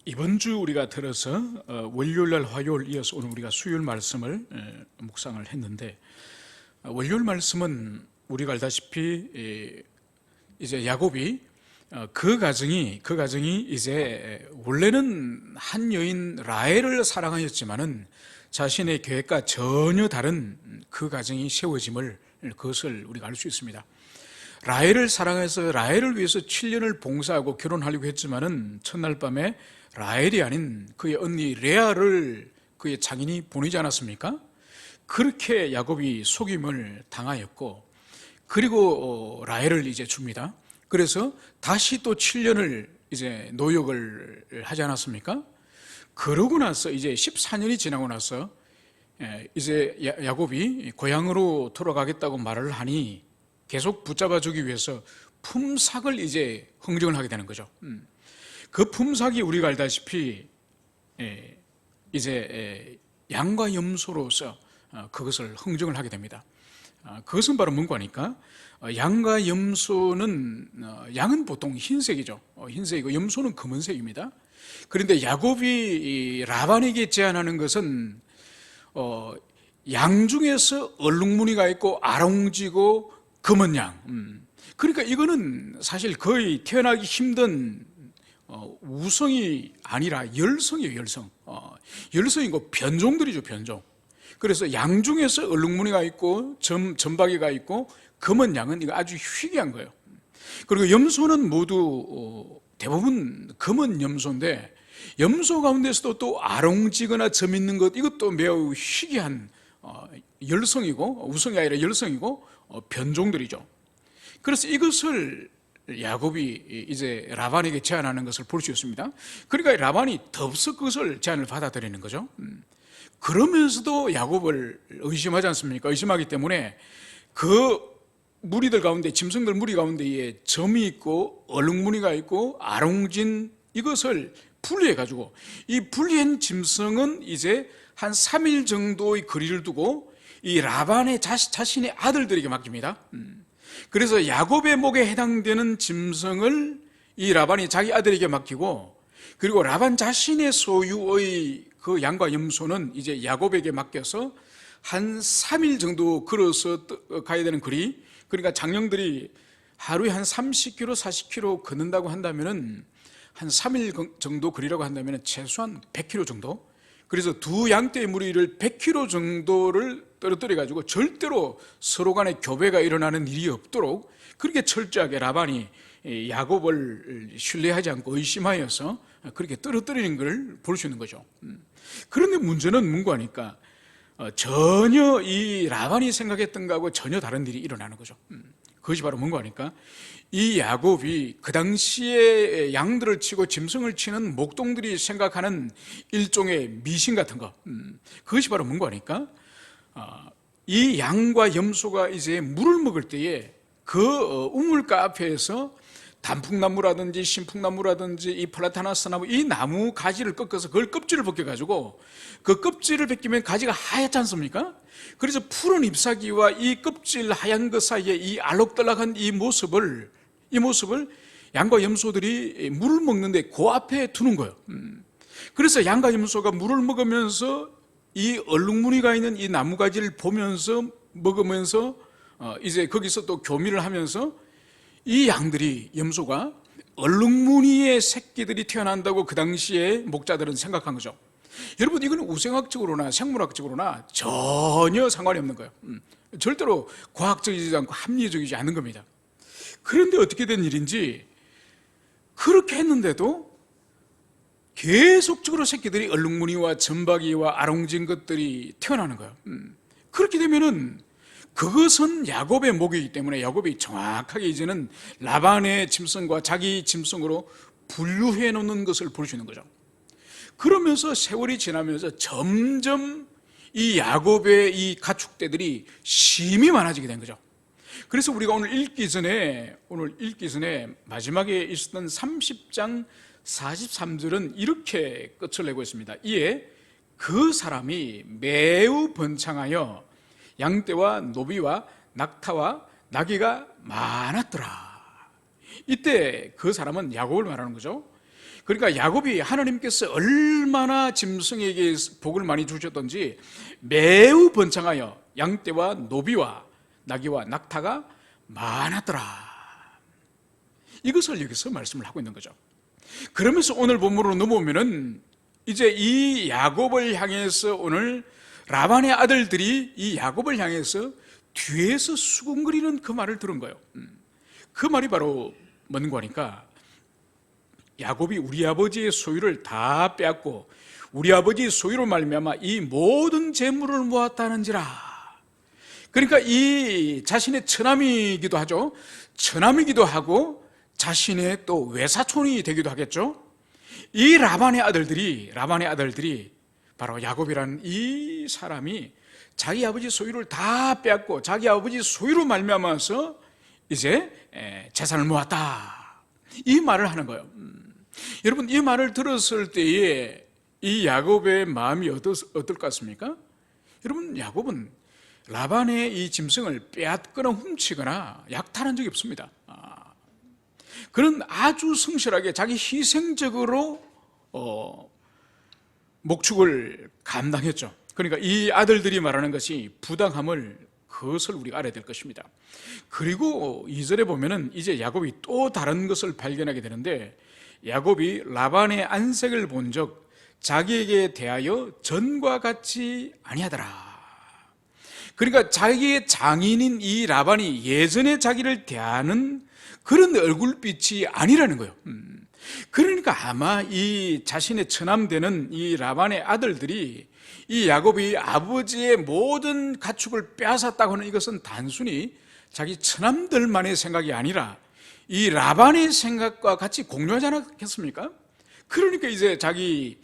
이번 주 우리가 들어서 월요일날 화요일 이어서 오늘 우리가 수요일 말씀을 묵상을 했는데, 월요일 말씀은 우리가 알다시피 이제 야곱이 그 가정이 이제 원래는 한 여인 라헬을 사랑하였지만은 자신의 계획과 전혀 다른 그 가정이 세워짐을, 그것을 우리가 알 수 있습니다. 라헬을 사랑해서 라헬을 위해서 7년을 봉사하고 결혼하려고 했지만은 첫날 밤에 라헬이 아닌 그의 언니 레아를 그의 장인이 보내지 않았습니까? 그렇게 야곱이 속임을 당하였고, 그리고 라헬을 이제 줍니다. 그래서 다시 또 7년을 이제 노역을 하지 않았습니까? 그러고 나서 이제 14년이 지나고 나서 이제 야곱이 고향으로 돌아가겠다고 말을 하니 계속 붙잡아주기 위해서 품삯을 이제 흥정을 하게 되는 거죠. 그 품삯이 우리가 알다시피 이제 양과 염소로서 그것을 흥정을 하게 됩니다. 그것은 바로 뭔가 하니까, 양과 염소는, 양은 보통 흰색이죠. 흰색이고 염소는 검은색입니다. 그런데 야곱이 라반에게 제안하는 것은 양 중에서 얼룩무늬가 있고 아롱지고 검은 양. 그러니까 이거는 사실 거의 태어나기 힘든 우성이 아니라 열성이에요. 열성이고 변종들이죠, 변종. 그래서 양 중에서 얼룩무늬가 있고 점박이가 있고 검은 양은 이거 아주 희귀한 거예요. 그리고 염소는 모두 대부분 검은 염소인데, 염소 가운데서도 또 아롱지거나 점 있는 것, 이것도 매우 희귀한 열성이고, 우성이 아니라 열성이고 변종들이죠. 그래서 이것을 야곱이 이제 라반에게 제안하는 것을 볼 수 있습니다. 그러니까 라반이 덥석 그것을 제안을 받아들이는 거죠. 그러면서도 야곱을 의심하지 않습니까? 의심하기 때문에 그 무리들 가운데, 짐승들 무리 가운데에 점이 있고 얼룩무늬가 있고 아롱진 이것을 분리해가지고, 이 분리한 짐승은 이제 한 3일 정도의 거리를 두고 이 라반의 자신의 아들들에게 맡깁니다. 그래서 야곱의 목에 해당되는 짐승을 이 라반이 자기 아들에게 맡기고, 그리고 라반 자신의 소유의 그 양과 염소는 이제 야곱에게 맡겨서 한 3일 정도 걸어서 가야 되는 거리, 그러니까 장령들이 하루에 한 30km, 40km 걷는다고 한다면은 한 3일 정도 거리라고 한다면 최소한 100km 정도. 그래서 두 양떼의 무리를 100km 정도를 떨어뜨려 가지고 절대로 서로 간에 교배가 일어나는 일이 없도록 그렇게 철저하게 라반이 야곱을 신뢰하지 않고 의심하여서 그렇게 떨어뜨리는 걸 볼 수 있는 거죠. 그런데 문제는 뭔가 하니까 전혀 이 라반이 생각했던 것하고 전혀 다른 일이 일어나는 거죠. 그것이 바로 뭔가 하니까, 이 야곱이 그 당시에 양들을 치고 짐승을 치는 목동들이 생각하는 일종의 미신 같은 거, 그것이 바로 뭔가 하니까, 이 양과 염소가 이제 물을 먹을 때에 그 우물가 앞에서 단풍나무라든지 신풍나무라든지 이 플라타나스 나무, 이 나무 가지를 꺾어서 그걸 껍질을 벗겨가지고, 그 껍질을 벗기면 가지가 하얗지 않습니까? 그래서 푸른 잎사귀와 이 껍질 하얀 것 사이에 이 알록달록한 이 모습을 양과 염소들이 물을 먹는데 그 앞에 두는 거예요. 그래서 양과 염소가 물을 먹으면서 이 얼룩무늬가 있는 이 나무가지를 보면서 먹으면서 이제 거기서 또 교미를 하면서 이 양들이, 염소가 얼룩무늬의 새끼들이 태어난다고 그 당시에 목자들은 생각한 거죠. 여러분, 이거는 우생학적으로나 생물학적으로나 전혀 상관이 없는 거예요. 절대로 과학적이지 않고 합리적이지 않은 겁니다. 그런데 어떻게 된 일인지, 그렇게 했는데도 계속적으로 새끼들이 얼룩무늬와 점박이와 아롱진 것들이 태어나는 거예요. 그렇게 되면은 그것은 야곱의 목이기 때문에 야곱이 정확하게 이제는 라반의 짐승과 자기 짐승으로 분류해 놓는 것을 볼 수 있는 거죠. 그러면서 세월이 지나면서 점점 이 야곱의 이 가축대들이 심히 많아지게 된 거죠. 그래서 우리가 오늘 읽기 전에 마지막에 있었던 30장 43절은 이렇게 끝을 내고 있습니다. 이에 그 사람이 매우 번창하여 양떼와 노비와 낙타와 나귀가 많았더라. 이때 그 사람은 야곱을 말하는 거죠. 그러니까 야곱이 하나님께서 얼마나 짐승에게 복을 많이 주셨던지 매우 번창하여 양떼와 노비와 나귀와 낙타가 많았더라. 이것을 여기서 말씀을 하고 있는 거죠. 그러면서 오늘 본문으로 넘어오면은 이제 이 야곱을 향해서 오늘 라반의 아들들이 이 야곱을 향해서 뒤에서 수군거리는 그 말을 들은 거예요. 그 말이 바로 뭔가 하니까 야곱이 우리 아버지의 소유를 다 빼앗고 우리 아버지의 소유로 말미암아 이 모든 재물을 모았다는지라. 그러니까 이 자신의 처남이기도 하죠. 처남이기도 하고 자신의 또 외사촌이 되기도 하겠죠. 이 라반의 아들들이 바로 야곱이라는 이 사람이 자기 아버지 소유를 다 빼앗고 자기 아버지 소유로 말미암아서 이제 재산을 모았다, 이 말을 하는 거예요. 여러분, 이 말을 들었을 때에 이 야곱의 마음이 어떨 것 같습니까? 여러분, 야곱은 라반의 이 짐승을 빼앗거나 훔치거나 약탈한 적이 없습니다. 그는 아주 성실하게 자기 희생적으로 목축을 감당했죠. 그러니까 이 아들들이 말하는 것이 부당함을, 그것을 우리가 알아야 될 것입니다. 그리고 2절에 보면은 이제 야곱이 또 다른 것을 발견하게 되는데, 야곱이 라반의 안색을 본즉 자기에게 대하여 전과 같이 아니하더라. 그러니까 자기의 장인인 이 라반이 예전에 자기를 대하는 그런 얼굴빛이 아니라는 거예요. 그러니까 아마 이 자신의 처남되는 이 라반의 아들들이 이 야곱이 아버지의 모든 가축을 빼앗았다고 하는 이것은 단순히 자기 처남들만의 생각이 아니라 이 라반의 생각과 같이 공유하지 않았겠습니까? 그러니까 이제 자기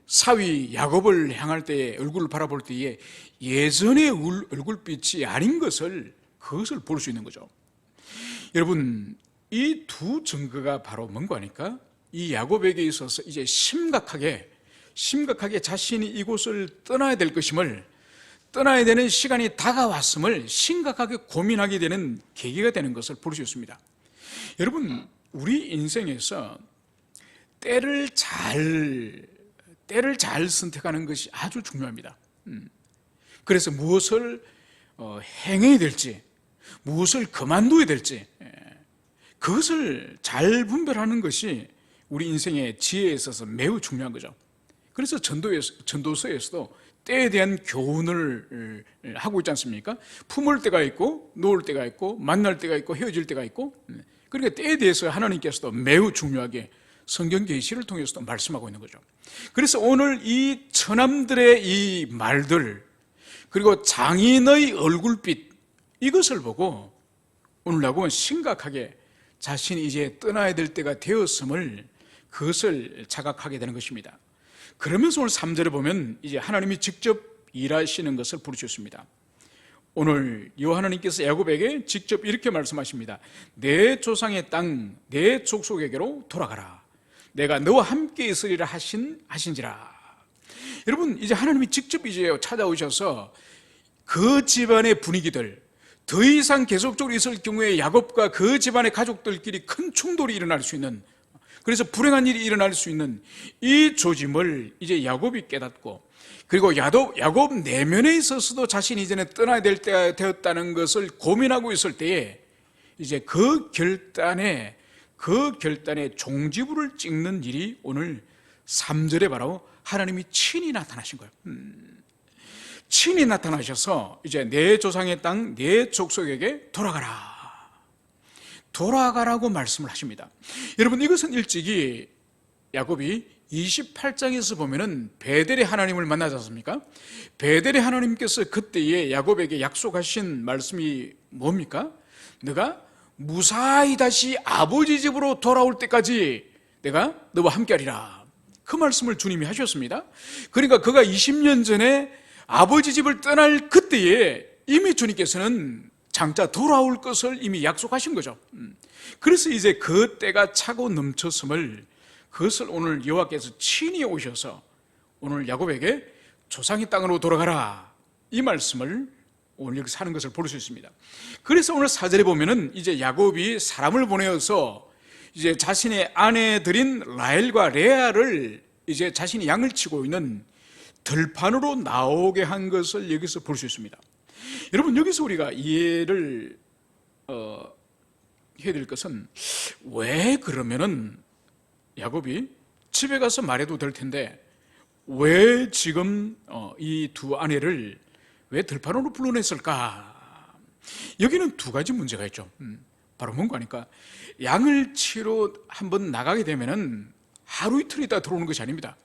사위 야곱을 향할 때, 얼굴을 바라볼 때에 예전의 얼굴빛이 아닌 것을, 그것을 볼 수 있는 거죠. 여러분, 이 두 증거가 바로 뭔가 하니까 이 야곱에게 있어서 이제 심각하게 자신이 이곳을 떠나야 될 것임을, 떠나야 되는 시간이 다가왔음을 심각하게 고민하게 되는 계기가 되는 것을 볼 수 있습니다. 여러분, 우리 인생에서 때를 잘 선택하는 것이 아주 중요합니다. 그래서 무엇을 행해야 될지, 무엇을 그만둬야 될지, 그것을 잘 분별하는 것이 우리 인생의 지혜에 있어서 매우 중요한 거죠. 그래서 전도서에서도 때에 대한 교훈을 하고 있지 않습니까? 품을 때가 있고, 놓을 때가 있고, 만날 때가 있고, 헤어질 때가 있고. 그러니까 때에 대해서 하나님께서도 매우 중요하게 성경 계시를 통해서도 말씀하고 있는 거죠. 그래서 오늘 이 처남들의 이 말들, 그리고 장인의 얼굴빛, 이것을 보고 오늘 야곱은 심각하게 자신이 이제 떠나야 될 때가 되었음을, 그것을 자각하게 되는 것입니다. 그러면서 오늘 3절에 보면 이제 하나님이 직접 일하시는 것을 볼 수 있습니다. 오늘 여호와 하나님께서 야곱에게 직접 이렇게 말씀하십니다. 내 조상의 땅, 내 족속에게로 돌아가라. 내가 너와 함께 있으리라 하신지라. 여러분, 이제 하나님이 직접 이제 찾아오셔서 그 집안의 분위기들, 더 이상 계속적으로 있을 경우에 야곱과 그 집안의 가족들끼리 큰 충돌이 일어날 수 있는, 그래서 불행한 일이 일어날 수 있는 이 조짐을 이제 야곱이 깨닫고, 그리고 야곱 내면에 있어서도 자신이 이제는 떠나야 될 때가 되었다는 것을 고민하고 있을 때에 이제 그 결단에 종지부를 찍는 일이 오늘 3절에 바로 하나님이 친히 나타나신 거예요. 친히 나타나셔서 이제 내 조상의 땅, 내 족속에게 돌아가라고 말씀을 하십니다. 여러분, 이것은 일찍이 야곱이 28장에서 보면은 베델의 하나님을 만나지 않습니까? 베델의 하나님께서 그때에 야곱에게 약속하신 말씀이 뭡니까? 내가 무사히 다시 아버지 집으로 돌아올 때까지 내가 너와 함께하리라. 그 말씀을 주님이 하셨습니다. 그러니까 그가 20년 전에 아버지 집을 떠날 그때에 이미 주님께서는 장차 돌아올 것을 이미 약속하신 거죠. 그래서 이제 그 때가 차고 넘쳤음을, 그것을 오늘 여호와께서 친히 오셔서 오늘 야곱에게 조상의 땅으로 돌아가라, 이 말씀을 오늘 여기서 하는 것을 볼 수 있습니다. 그래서 오늘 4절에 보면은 이제 야곱이 사람을 보내어서 이제 자신의 아내들인 라헬과 레아를 이제 자신이 양을 치고 있는 들판으로 나오게 한 것을 여기서 볼 수 있습니다. 여러분, 여기서 우리가 이해를 해야 될 것은, 왜 그러면은 야곱이 집에 가서 말해도 될 텐데 왜 지금 이 두 아내를 왜 들판으로 불러냈을까? 여기는 두 가지 문제가 있죠. 바로 뭔가 하니까, 양을 치러 한번 나가게 되면은 하루 이틀 있다 들어오는 것이 아닙니다.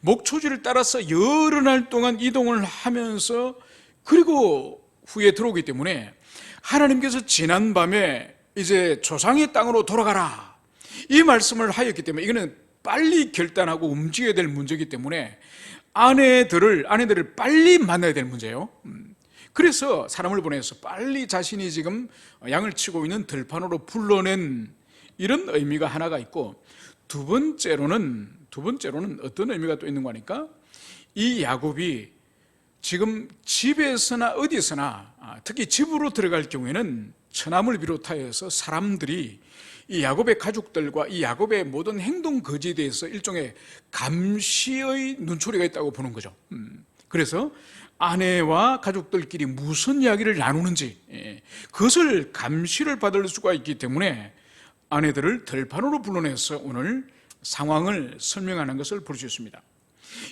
목초지를 따라서 여러 날 동안 이동을 하면서 그리고 후에 들어오기 때문에, 하나님께서 지난 밤에 이제 조상의 땅으로 돌아가라 이 말씀을 하였기 때문에 이거는 빨리 결단하고 움직여야 될 문제이기 때문에 아내들을 빨리 만나야 될 문제예요. 그래서 사람을 보내서 빨리 자신이 지금 양을 치고 있는 들판으로 불러낸 이런 의미가 하나가 있고, 두 번째로는 어떤 의미가 또 있는 거니까, 이 야곱이 지금 집에서나 어디서나 특히 집으로 들어갈 경우에는 처남을 비롯하여서 사람들이 이 야곱의 가족들과 이 야곱의 모든 행동 거지에 대해서 일종의 감시의 눈초리가 있다고 보는 거죠. 그래서 아내와 가족들끼리 무슨 이야기를 나누는지 그것을 감시를 받을 수가 있기 때문에 아내들을 들판으로 불러내서 오늘 상황을 설명하는 것을 볼 수 있습니다.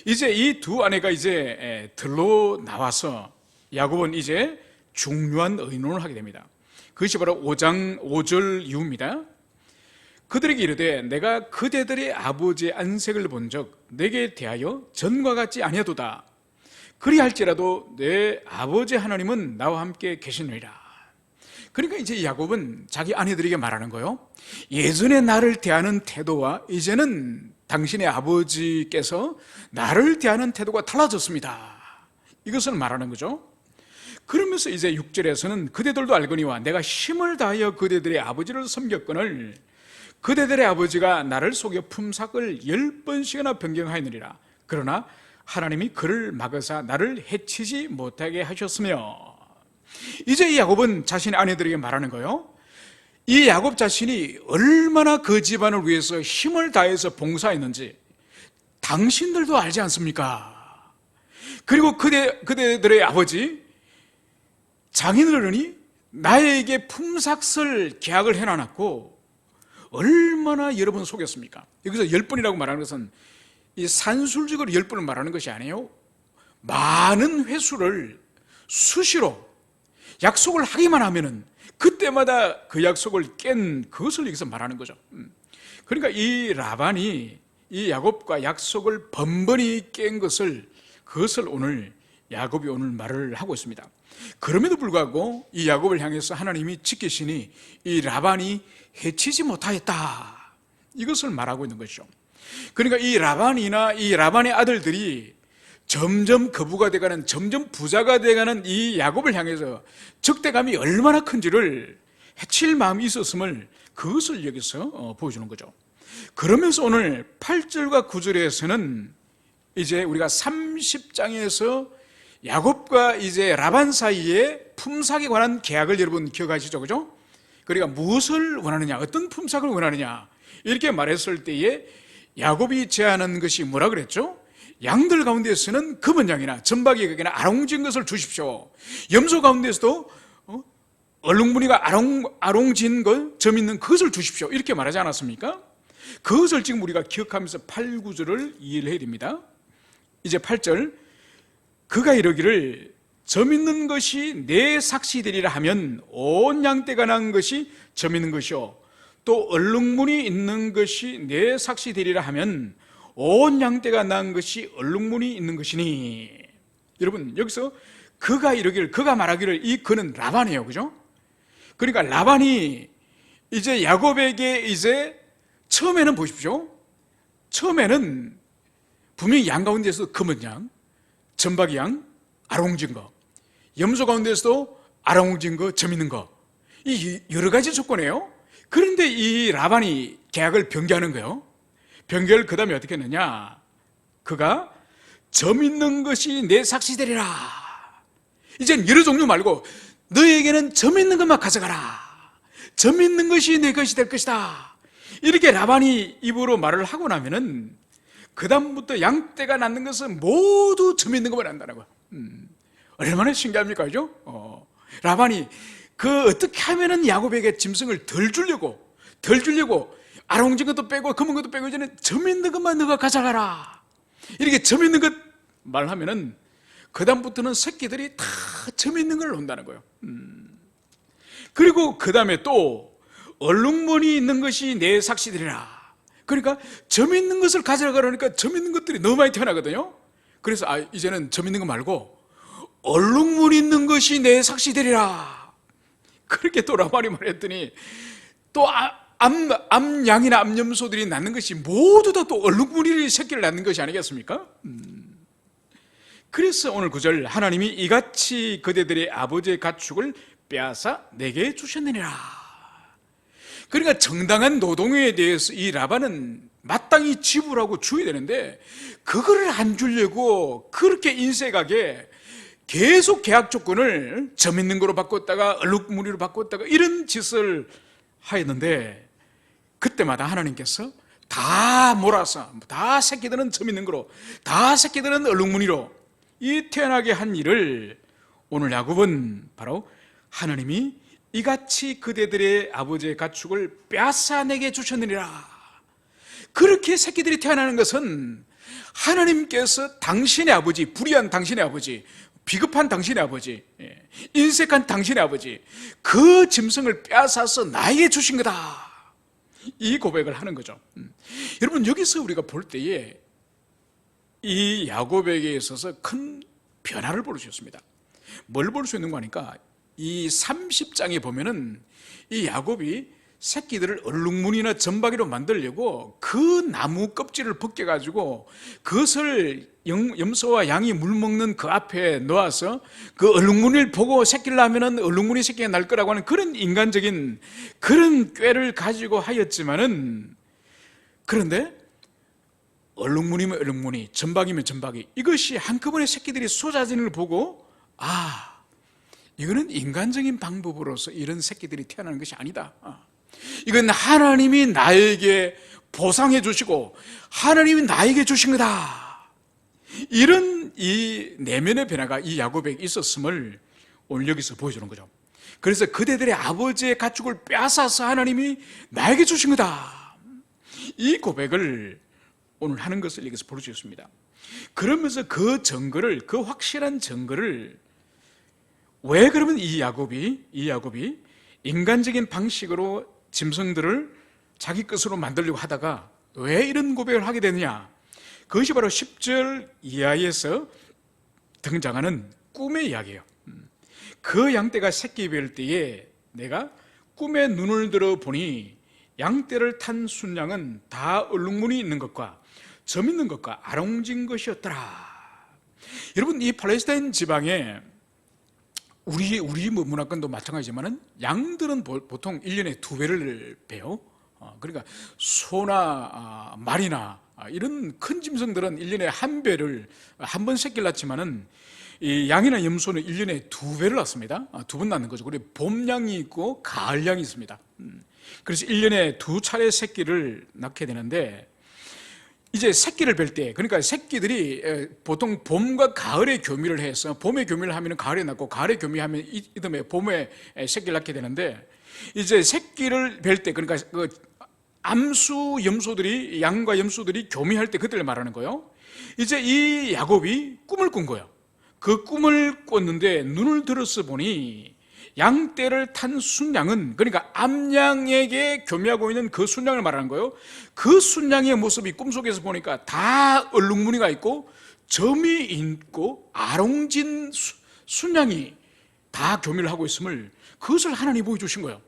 이제 이 두 아내가 이제 들로 나와서 야곱은 이제 중요한 의논을 하게 됩니다. 그것이 바로 5장 5절 이후입니다. 그들에게 이르되 내가 그대들의 아버지의 안색을 본즉 내게 대하여 전과 같지 아니하도다. 그리할지라도 내 아버지 하나님은 나와 함께 계시느니라. 그러니까 이제 야곱은 자기 아내들에게 말하는 거예요. 예전에 나를 대하는 태도와 이제는 당신의 아버지께서 나를 대하는 태도가 달라졌습니다. 이것을 말하는 거죠. 그러면서 이제 6절에서는 그대들도 알거니와 내가 힘을 다하여 그대들의 아버지를 섬겼거늘 그대들의 아버지가 나를 속여 품삯을 10번씩이나 변경하였느니라. 그러나 하나님이 그를 막으사 나를 해치지 못하게 하셨으며, 이제 이 야곱은 자신의 아내들에게 말하는 거예요. 이 야곱 자신이 얼마나 그 집안을 위해서 힘을 다해서 봉사했는지 당신들도 알지 않습니까? 그리고 그대들의 아버지 장인어른이 나에게 품삯을 계약을 해놔놨고 얼마나 여러 번 속였습니까? 여기서 10번이라고 말하는 것은 이 산술적으로 10번을 말하는 것이 아니에요. 많은 회수를 수시로 약속을 하기만 하면은 그때마다 그 약속을 깬 그것을 여기서 말하는 거죠. 그러니까 이 라반이 이 야곱과 약속을 번번이 깬 그것을 오늘 야곱이 오늘 말을 하고 있습니다. 그럼에도 불구하고 이 야곱을 향해서 하나님이 지키시니 이 라반이 해치지 못하였다, 이것을 말하고 있는 것이죠. 그러니까 이 라반이나 이 라반의 아들들이 점점 거부가 돼가는, 점점 부자가 돼가는 이 야곱을 향해서 적대감이 얼마나 큰지를 해칠 마음이 있었음을 그것을 여기서 보여주는 거죠. 그러면서 오늘 8절과 9절에서는 이제 우리가 30장에서 야곱과 이제 라반 사이에 품삯에 관한 계약을 여러분 기억하시죠? 그죠? 그러니까 무엇을 원하느냐, 어떤 품삯을 원하느냐 이렇게 말했을 때에 야곱이 제안한 것이 뭐라 그랬죠? 양들 가운데서는 검은 양이나 전박이 극이나 아롱진 것을 주십시오. 염소 가운데서도 얼룩무늬가 아롱진 것, 점 있는 그것을 주십시오, 이렇게 말하지 않았습니까? 그것을 지금 우리가 기억하면서 8, 9절을 이해를 해야 됩니다. 이제 8절, 그가 이르기를 점 있는 것이 내 삭시되리라 하면 온 양떼가 난 것이 점 있는 것이요 또 얼룩무늬 있는 것이 내 삭시되리라 하면 온 양떼가 난 것이 얼룩무늬 있는 것이니. 여러분, 여기서 그가 이르기를, 그가 말하기를, 이 그는 라반이에요, 그죠? 그러니까 라반이 이제 야곱에게 이제 처음에는 보십시오, 처음에는 분명히 양 가운데서 검은 양, 전박이 양, 아롱진 거, 염소 가운데서도 아롱진 거, 점 있는 거, 이 여러 가지 조건이에요. 그런데 이 라반이 계약을 변개하는 거예요. 변개를 그 다음에 어떻게 했느냐, 그가 점 있는 것이 내 삭시되리라. 이젠 여러 종류 말고 너에게는 점 있는 것만 가져가라. 점 있는 것이 내 것이 될 것이다. 이렇게 라반이 입으로 말을 하고 나면은 그 다음부터 양떼가 낳는 것은 모두 점 있는 것만 한다는 거야. 얼마나 신기합니까, 그죠? 라반이 그 어떻게 하면은 야곱에게 짐승을 덜 주려고 아롱진 것도 빼고 검은 것도 빼고 이제는 점 있는 것만 너가 가져가라. 이렇게 점 있는 것 말하면은 그 다음부터는 새끼들이 다 점 있는 걸 논다는 거예요. 그리고 그 다음에 또 얼룩무늬 있는 것이 내 삭시들이라. 그러니까 점 있는 것을 가져가라니까 점 있는 것들이 너무 많이 태어나거든요. 그래서 이제는 점 있는 거 말고 얼룩무늬 있는 것이 내 삭시들이라. 그렇게 또 라반이 말했더니 또 암양이나 암염소들이 낳는 것이 모두 다 또 얼룩무늬 새끼를 낳는 것이 아니겠습니까? 그래서 오늘 9절 하나님이 이같이 그대들의 아버지의 가축을 빼앗아 내게 주셨느니라. 그러니까 정당한 노동에 대해서 이 라반은 마땅히 지불하고 줘야 되는데 그거를 안 주려고 그렇게 인색하게 계속 계약 조건을 점 있는 거로 바꿨다가 얼룩무늬로 바꿨다가 이런 짓을 하였는데 그때마다 하나님께서 다 몰아서 다 새끼들은 점 있는 거로 다 새끼들은 얼룩무늬로 이 태어나게 한 일을 오늘 야곱은 바로 하나님이 이같이 그대들의 아버지의 가축을 빼앗아 내게 주셨느니라. 그렇게 새끼들이 태어나는 것은 하나님께서 당신의 아버지, 불의한 당신의 아버지, 비겁한 당신의 아버지, 인색한 당신의 아버지, 그 짐승을 빼앗아서 나에게 주신 거다. 이 고백을 하는 거죠. 여러분, 여기서 우리가 볼 때에 이 야곱에게 있어서 큰 변화를 볼 수 있습니다. 뭘 볼 수 있는 거니까 이 30장에 보면은 이 야곱이 새끼들을 얼룩무늬나 점박이로 만들려고 그 나무 껍질을 벗겨가지고 그것을 염소와 양이 물 먹는 그 앞에 놓아서 그 얼룩무늬를 보고 새끼를 낳으면 얼룩무늬 새끼가 날 거라고 하는 그런 인간적인 그런 꾀를 가지고 하였지만은, 그런데 얼룩무늬면 얼룩무늬, 점박이면 점박이, 이것이 한꺼번에 새끼들이 쏟아지는 걸 보고 이거는 인간적인 방법으로서 이런 새끼들이 태어나는 것이 아니다. 이건 하나님이 나에게 보상해 주시고 하나님이 나에게 주신 거다. 이런 이 내면의 변화가 이 야곱에게 있었음을 오늘 여기서 보여주는 거죠. 그래서 그대들의 아버지의 가축을 빼앗아서 하나님이 나에게 주신 거다. 이 고백을 오늘 하는 것을 여기서 볼 수 있습니다. 그러면서 그 증거를, 그 확실한 증거를, 왜 그러면 이 야곱이 인간적인 방식으로 짐승들을 자기 것으로 만들려고 하다가 왜 이런 고백을 하게 되느냐? 그것이 바로 10절 이하에서 등장하는 꿈의 이야기예요. 그 양떼가 새끼 뵐 때에 내가 꿈에 눈을 들어 보니 양떼를 탄 순양은 다 얼룩무늬 있는 것과 점 있는 것과 아롱진 것이었더라. 여러분, 이 팔레스타인 지방에 우리 문화권도 마찬가지지만은 양들은 보통 1년에 2배를 빼요. 그러니까 소나 말이나 이런 큰 짐승들은 1년에 1배를 한 번 새끼를 낳지만은 이 양이나 염소는 1년에 2배를 낳습니다. 2번 낳는 거죠. 그리고 봄양이 있고 가을양이 있습니다. 그래서 1년에 2차례 새끼를 낳게 되는데, 이제 새끼를 뵐 때, 그러니까 새끼들이 보통 봄과 가을에 교미를 해서 봄에 교미를 하면 가을에 낳고 가을에 교미하면 이듬해 봄에 새끼를 낳게 되는데, 이제 새끼를 뵐 때, 그러니까 그 암수 염소들이, 양과 염소들이 교미할 때 그때를 말하는 거예요. 이제 이 야곱이 꿈을 꾼 거예요. 그 꿈을 꿨는데 눈을 들어서 보니 양떼를 탄 순양은, 그러니까 암양에게 교미하고 있는 그 순양을 말하는 거예요. 그 순양의 모습이 꿈속에서 보니까 다 얼룩무늬가 있고 점이 있고 아롱진 순양이 다 교미를 하고 있음을, 그것을 하나님이 보여주신 거예요.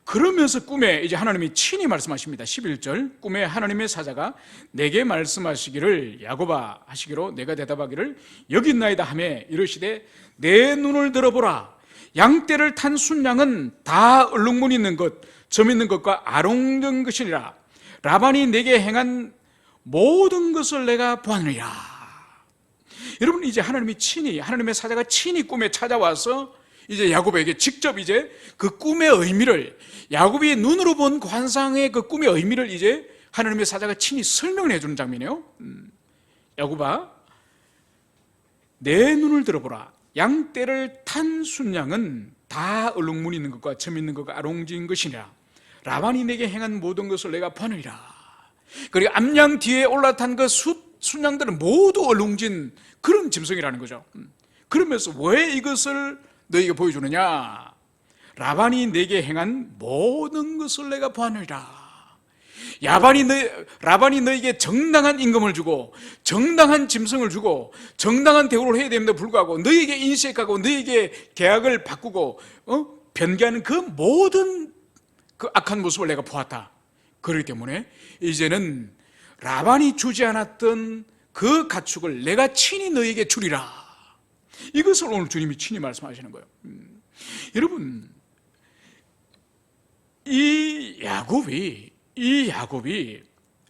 그러면서 꿈에 이제 하나님이 친히 말씀하십니다. 11절, 꿈에 하나님의 사자가 내게 말씀하시기를 야곱아 하시기로 내가 대답하기를 여기 있나이다 하며 이르시되 내 눈을 들어보라. 양떼를 탄 순양은 다 얼룩무늬 있는 것, 점 있는 것과 아롱된 것이니라. 라반이 내게 행한 모든 것을 내가 보았느니라. 여러분, 이제 하나님의 사자가 친히 꿈에 찾아와서 이제 야곱에게 직접 이제 그 꿈의 의미를, 야곱이 눈으로 본 환상의 그 꿈의 의미를 이제 하나님의 사자가 친히 설명을 해주는 장면이에요. 야곱아, 내 눈을 들어보라. 양떼를 탄 순양은 다 얼룩무늬 있는 것과 점 있는 것과 아롱진 것이니라. 라반이 내게 행한 모든 것을 내가 보느니라. 그리고 암양 뒤에 올라탄 그 순양들은 모두 얼룩진 그런 짐승이라는 거죠. 그러면서 왜 이것을 너에게 보여주느냐? 라반이 내게 행한 모든 것을 내가 보느니라. 라반이 너에게 정당한 임금을 주고 정당한 짐승을 주고 정당한 대우를 해야 됨에도 불구하고 너에게 인색하고 너에게 계약을 바꾸고 변개하는 그 모든 그 악한 모습을 내가 보았다. 그렇기 때문에 이제는 라반이 주지 않았던 그 가축을 내가 친히 너에게 주리라. 이것을 오늘 주님이 친히 말씀하시는 거예요. 여러분, 이 야곱이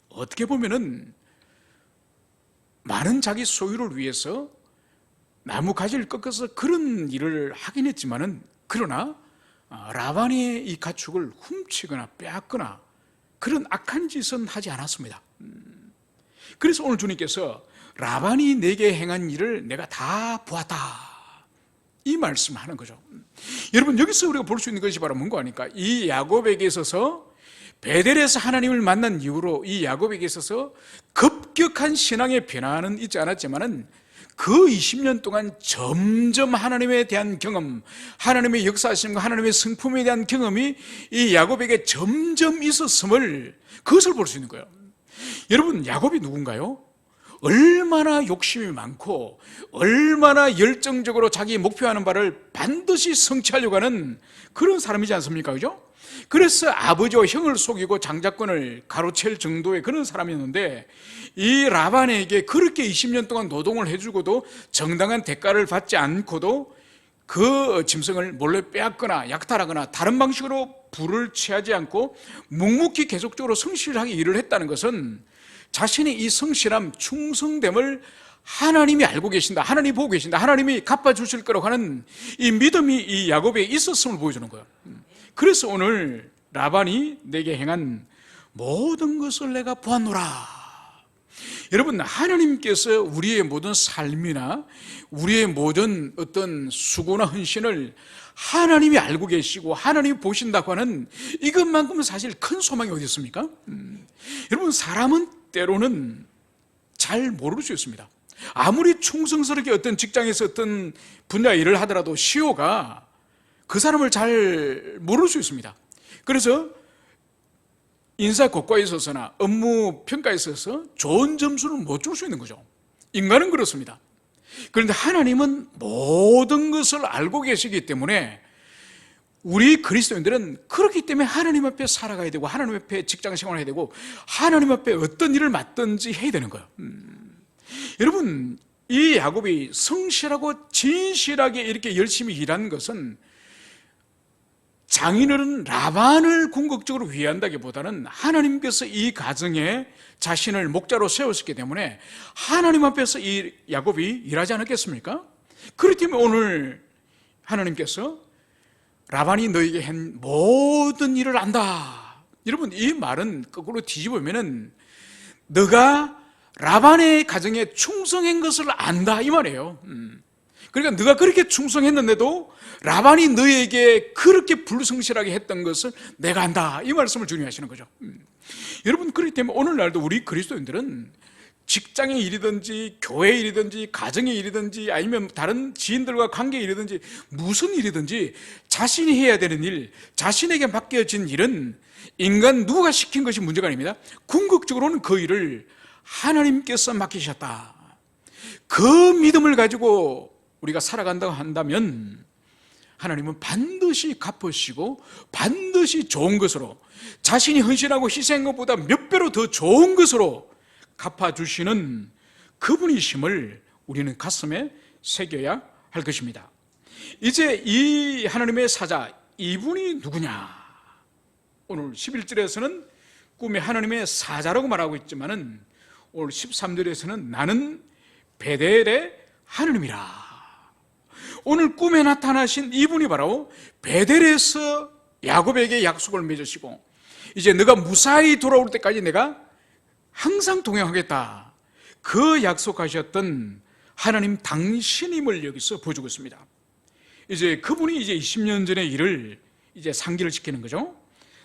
어떻게 보면은 많은 자기 소유를 위해서 나무 가지를 꺾어서 그런 일을 하긴 했지만은, 그러나 라반의 이 가축을 훔치거나 빼앗거나 그런 악한 짓은 하지 않았습니다. 그래서 오늘 주님께서 라반이 내게 행한 일을 내가 다 보았다, 이 말씀하는 거죠. 여러분, 여기서 우리가 볼 수 있는 것이 바로 뭔가 하니까, 이 야곱에게 있어서 베델에서 하나님을 만난 이후로 이 야곱에게 있어서 급격한 신앙의 변화는 있지 않았지만은 그 20년 동안 점점 하나님에 대한 경험, 하나님의 역사하심과 하나님의 성품에 대한 경험이 이 야곱에게 점점 있었음을, 그것을 볼 수 있는 거예요. 여러분, 야곱이 누군가요? 얼마나 욕심이 많고 얼마나 열정적으로 자기 목표하는 바를 반드시 성취하려고 하는 그런 사람이지 않습니까? 그죠? 그래서 아버지와 형을 속이고 장자권을 가로챌 정도의 그런 사람이었는데, 이 라반에게 그렇게 20년 동안 노동을 해주고도 정당한 대가를 받지 않고도 그 짐승을 몰래 빼앗거나 약탈하거나 다른 방식으로 부를 취하지 않고 묵묵히 계속적으로 성실하게 일을 했다는 것은 자신의 이 성실함, 충성됨을 하나님이 알고 계신다, 하나님이 보고 계신다, 하나님이 갚아주실 거라고 하는 이 믿음이 이 야곱에 있었음을 보여주는 거예요. 그래서 오늘 라반이 내게 행한 모든 것을 내가 보았노라. 여러분, 하나님께서 우리의 모든 삶이나 우리의 모든 어떤 수고나 헌신을 하나님이 알고 계시고 하나님이 보신다고 하는 이것만큼은 사실 큰 소망이 어디 있습니까? 여러분, 사람은 때로는 잘 모를 수 있습니다. 아무리 충성스럽게 어떤 직장에서 어떤 분야 일을 하더라도 CEO가 그 사람을 잘 모를 수 있습니다. 그래서 인사 고과에 있어서나 업무 평가에 있어서 좋은 점수를 못 줄 수 있는 거죠. 인간은 그렇습니다. 그런데 하나님은 모든 것을 알고 계시기 때문에 우리 그리스도인들은 그렇기 때문에 하나님 앞에 살아가야 되고 하나님 앞에 직장 생활을 해야 되고 하나님 앞에 어떤 일을 맡든지 해야 되는 거예요. 여러분, 이 야곱이 성실하고 진실하게 이렇게 열심히 일한 것은 장인어른 라반을 궁극적으로 위한다기보다는 하나님께서 이 가정에 자신을 목자로 세웠기 때문에 하나님 앞에서 이 야곱이 일하지 않았겠습니까? 그렇기 때문에 오늘 하나님께서 라반이 너에게 한 모든 일을 안다. 여러분, 이 말은 거꾸로 뒤집으면은 너가 라반의 가정에 충성한 것을 안다, 이 말이에요. 그러니까 네가 그렇게 충성했는데도 라반이 너에게 그렇게 불성실하게 했던 것을 내가 안다, 이 말씀을 주님이 하시는 거죠. 여러분, 그렇기 때문에 오늘날도 우리 그리스도인들은 직장의 일이든지 교회의 일이든지 가정의 일이든지 아니면 다른 지인들과 관계의 일이든지 무슨 일이든지 자신이 해야 되는 일, 자신에게 맡겨진 일은 인간 누가 시킨 것이 문제가 아닙니다. 궁극적으로는 그 일을 하나님께서 맡기셨다. 그 믿음을 가지고 우리가 살아간다고 한다면 하나님은 반드시 갚으시고 반드시 좋은 것으로, 자신이 헌신하고 희생한 것보다 몇 배로 더 좋은 것으로 갚아주시는 그분이심을 우리는 가슴에 새겨야 할 것입니다. 이제 이 하나님의 사자, 이분이 누구냐? 오늘 11절에서는 꿈에 하나님의 사자라고 말하고 있지만은 오늘 13절에서는 나는 베델의 하나님이라. 오늘 꿈에 나타나신 이분이 바로 베델에서 야곱에게 약속을 맺으시고 이제 너가 무사히 돌아올 때까지 내가 항상 동행하겠다, 그 약속하셨던 하나님 당신임을 여기서 보여주고 있습니다. 이제 그분이 이제 20년 전의 일을 이제 상기를 시키는 거죠.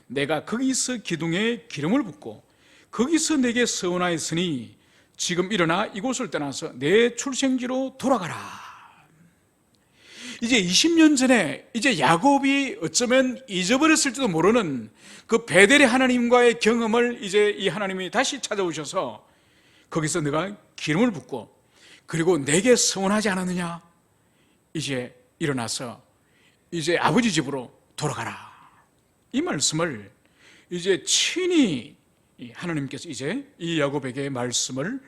내가 거기서 기둥에 기름을 붓고 거기서 내게 서원하였으니 지금 일어나 이곳을 떠나서 내 출생지로 돌아가라. 이제 20년 전에 이제 야곱이 어쩌면 잊어버렸을지도 모르는 그 베델의 하나님과의 경험을 이제 이 하나님이 다시 찾아오셔서 거기서 내가 기름을 붓고 그리고 내게 서원하지 않았느냐, 이제 일어나서 이제 아버지 집으로 돌아가라. 이 말씀을 이제 친히 하나님께서 이제 이 야곱에게 말씀을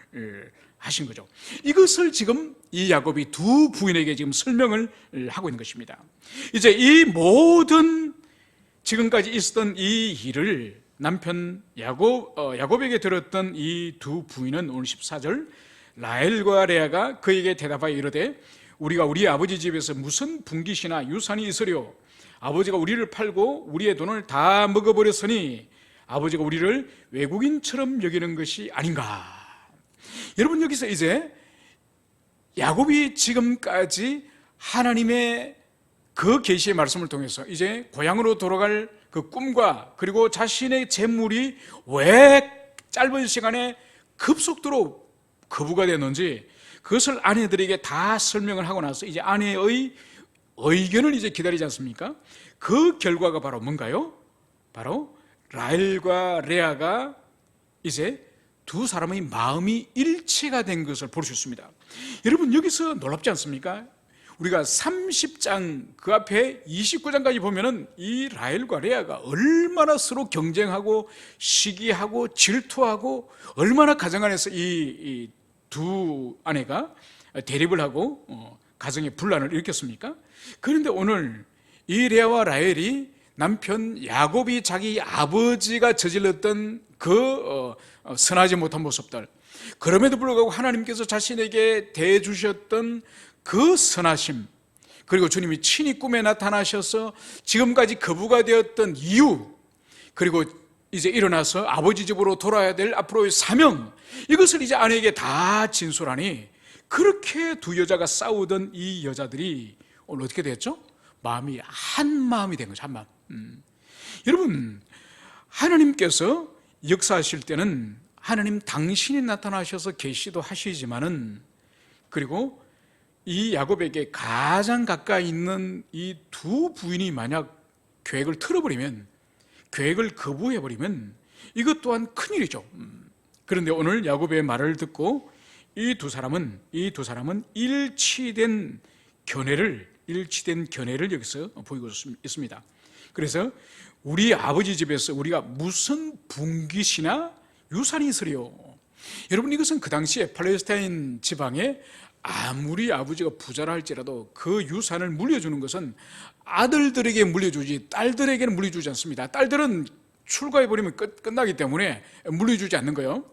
하신 거죠. 이것을 지금 이 야곱이 두 부인에게 지금 설명을 하고 있는 것입니다. 이제 이 모든 지금까지 있었던 이 일을 남편 야곱에게 들었던 이 두 부인은 오늘 14절, 라헬과 레아가 그에게 대답하여 이르되 우리가 우리 아버지 집에서 무슨 분깃이나 유산이 있으려? 아버지가 우리를 팔고 우리의 돈을 다 먹어버렸으니 아버지가 우리를 외국인처럼 여기는 것이 아닌가? 여러분, 여기서 이제 야곱이 지금까지 하나님의 그 계시의 말씀을 통해서 이제 고향으로 돌아갈 그 꿈과 그리고 자신의 재물이 왜 짧은 시간에 급속도로 거부가 됐는지 그것을 아내들에게 다 설명을 하고 나서 이제 아내의 의견을 이제 기다리지 않습니까? 그 결과가 바로 뭔가요? 바로 라헬과 레아가 이제 두 사람의 마음이 일치가 된 것을 볼 수 있습니다. 여러분, 여기서 놀랍지 않습니까? 우리가 30장 그 앞에 29장까지 보면은 이 라헬과 레아가 얼마나 서로 경쟁하고 시기하고 질투하고 얼마나 가정 안에서 이 두 아내가 대립을 하고 가정의 분란을 일으켰습니까? 그런데 오늘 이 레아와 라헬이 남편 야곱이 자기 아버지가 저질렀던 그 선하지 못한 모습들, 그럼에도 불구하고 하나님께서 자신에게 대해주셨던 그 선하심, 그리고 주님이 친히 꿈에 나타나셔서 지금까지 거부가 되었던 이유, 그리고 이제 일어나서 아버지 집으로 돌아야 될 앞으로의 사명, 이것을 이제 아내에게 다 진술하니 그렇게 두 여자가 싸우던 이 여자들이 오늘 어떻게 됐죠? 마음이 한 마음이 된 거죠. 한 마음. 여러분, 하나님께서 역사하실 때는 하나님 당신이 나타나셔서 계시도 하시지만은, 그리고 이 야곱에게 가장 가까이 있는 이 두 부인이 만약 계획을 틀어버리면, 계획을 거부해버리면 이것 또한 큰일이죠. 그런데 오늘 야곱의 말을 듣고 이 두 사람은 일치된 견해를 여기서 보이고 있습니다. 그래서 우리 아버지 집에서 우리가 무슨 분깃이나 유산이 있으리요? 여러분, 이것은 그 당시에 팔레스타인 지방에 아무리 아버지가 부자라 할지라도 그 유산을 물려주는 것은 아들들에게 물려주지 딸들에게는 물려주지 않습니다. 딸들은 출가해버리면 끝나기 때문에 물려주지 않는 거예요.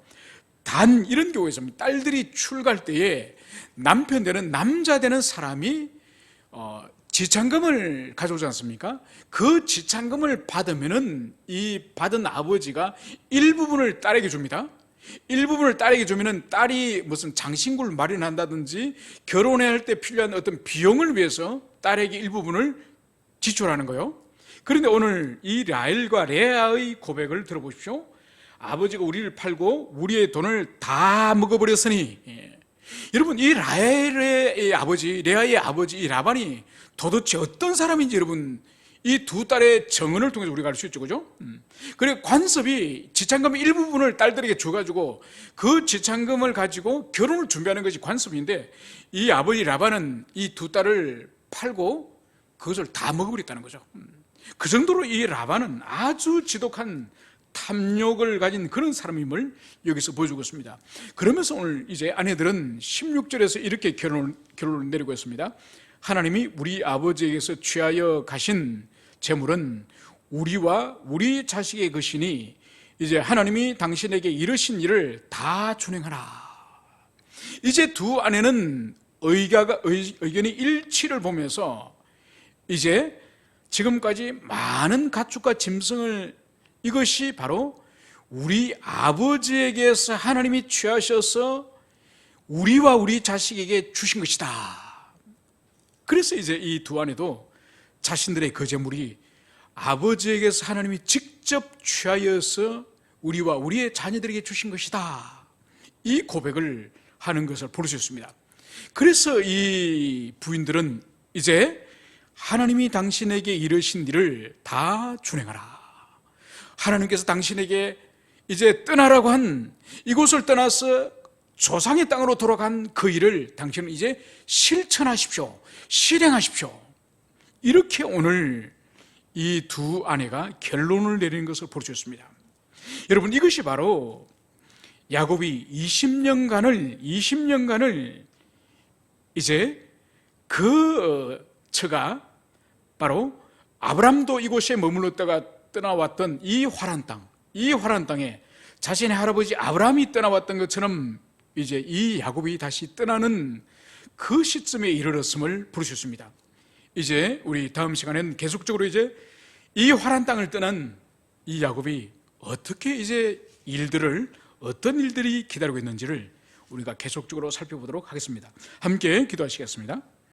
단 이런 경우에 있습니다. 딸들이 출가할 때에 남편 되는 남자 되는 사람이 지참금을 가져오지 않습니까? 그 지참금을 받으면은 이 받은 아버지가 일부분을 딸에게 줍니다. 일부분을 딸에게 주면은 딸이 무슨 장신구를 마련한다든지 결혼해야 할 때 필요한 어떤 비용을 위해서 딸에게 일부분을 지출하는 거예요. 그런데 오늘 이 라헬과 레아의 고백을 들어보십시오. 아버지가 우리를 팔고 우리의 돈을 다 먹어버렸으니, 여러분, 이 라헬의 아버지, 레아의 아버지 이 라반이 도대체 어떤 사람인지 여러분 이 두 딸의 정언을 통해서 우리가 알 수 있죠, 그죠? 그리고 관습이 지참금의 일부분을 딸들에게 줘가지고 그 지참금을 가지고 결혼을 준비하는 것이 관습인데, 이 아버지 라반은 이 두 딸을 팔고 그것을 다 먹어버렸다는 거죠. 그 정도로 이 라반은 아주 지독한 탐욕을 가진 그런 사람임을 여기서 보여주고 있습니다. 그러면서 오늘 이제 아내들은 16절에서 이렇게 결론을 내리고 있습니다. 하나님이 우리 아버지에게서 취하여 가신 재물은 우리와 우리 자식의 것이니 이제 하나님이 당신에게 이르신 일을 다 준행하라. 이제 두 아내는 의견이 일치를 보면서 이제 지금까지 많은 가축과 짐승을 이것이 바로 우리 아버지에게서 하나님이 취하셔서 우리와 우리 자식에게 주신 것이다. 그래서 이제 이 두 아내도 자신들의 거제물이 아버지에게서 하나님이 직접 취하여서 우리와 우리의 자녀들에게 주신 것이다. 이 고백을 하는 것을 볼 수 있습니다. 그래서 이 부인들은 이제 하나님이 당신에게 이르신 일을 다 준행하라. 하나님께서 당신에게 이제 떠나라고 한 이곳을 떠나서 조상의 땅으로 돌아간 그 일을 당신은 이제 실천하십시오. 실행하십시오. 이렇게 오늘 이 두 아내가 결론을 내리는 것을 볼 수 있습니다. 여러분, 이것이 바로 야곱이 20년간을 이제 그 처가 바로 아브람도 이곳에 머물렀다가 떠나왔던 이 화란 땅에 자신의 할아버지 아브라함이 떠나왔던 것처럼 이제 이 야곱이 다시 떠나는 그 시점에 이르렀음을 볼 수 있습니다. 이제 우리 다음 시간에는 계속적으로 이제 이 화란 땅을 떠난 이 야곱이 어떻게 이제 어떤 일들이 기다리고 있는지를 우리가 계속적으로 살펴보도록 하겠습니다. 함께 기도하시겠습니다.